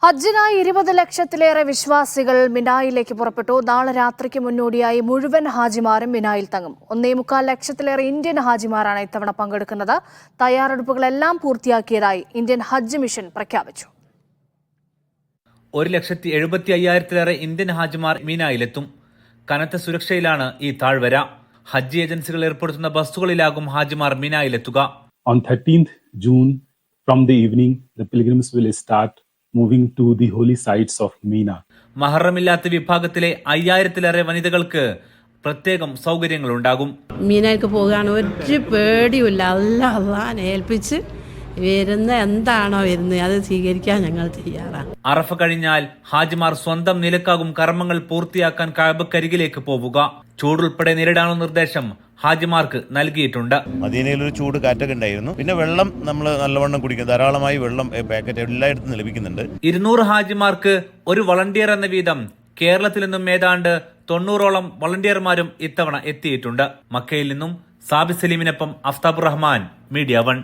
ഹജ്ജിനായി 20 ലക്ഷത്തിലേറെ വിശ്വാസികൾ മിനായിലേക്ക് പുറപ്പെട്ടു. നാളെ രാത്രിക്ക് മുന്നോടിയായി മുഴുവൻ ഹാജിമാരും മിനായിൽ തങ്ങും. 1.25 ലക്ഷത്തിലേറെ ഇന്ത്യൻ ഹാജിമാരാണ് ഇത്തവണ പങ്കെടുക്കുന്നത്. തയ്യാറെടുപ്പുകളെല്ലാം പൂർത്തിയാക്കിയതായി ഇന്ത്യൻ ഹജ്ജ് മിഷൻ പ്രഖ്യാപിച്ചു. 1,75,000-ലേറെ ഇന്ത്യൻ ഹാജിമാർ മീനായിലെത്തും. കനത്ത സുരക്ഷയിലാണ് ഈ താഴ്വര. ഹജ്ജ് ഏജൻസികൾ ഏർപ്പെടുത്തുന്ന ബസ്സുകളിലാകും ഹാജിമാർ മീനായിലെത്തുക. On 13th June, from the evening, the pilgrims will start moving to the holy sites of Mina. മഹറമില്ലാത്ത വിഭാഗത്തിലെ 5,000-ലേറെ വനിതകൾക്ക് പ്രത്യേകം സൗകര്യങ്ങളുണ്ടാകും. മീനയ്ക്ക് പോകാൻ ഒരു പേടിയില്ല. അല്ലാഹനെ ഏൽപ്പിച്ച് വരുന്ന എന്താണോ വരുന്നത് അത് സ്വീകരിക്കാൻ ഞങ്ങൾ തയ്യാറാണ്. അറഫ കഴിഞ്ഞാൽ ഹാജിമാർ സ്വന്തം നിലക്കാകും കർമ്മങ്ങൾ പൂർത്തിയാക്കാൻ കഅബക്കരികിലേക്ക് പോവുക. ചൂടുൾപ്പെടെ നേരിടാനുള്ള നിർദ്ദേശം ഹാജിമാർക്ക് നൽകിയിട്ടുണ്ട്. മദീനയിൽ ഒരു ചൂട് കാറ്റൊക്കെ ഉണ്ടായിരുന്നു. പിന്നെ വെള്ളം നമ്മൾ നല്ലവണ്ണം കുടിക്കും. ധാരാളമായി വെള്ളം പാക്കറ്റ് എല്ലായിടത്തും ലഭിക്കുന്നുണ്ട്. 200 ഹാജിമാർക്ക് ഒരു വളണ്ടിയർ എന്ന വീതം കേരളത്തിൽ നിന്നും ഏതാണ്ട് 90ഓളം വളണ്ടിയർമാരും ഇത്തവണ എത്തിയിട്ടുണ്ട്. മക്കയിൽ നിന്നും സാബിത് സലീമിനൊപ്പം അഫ്താബുർ റഹ്മാൻ, മീഡിയ 1.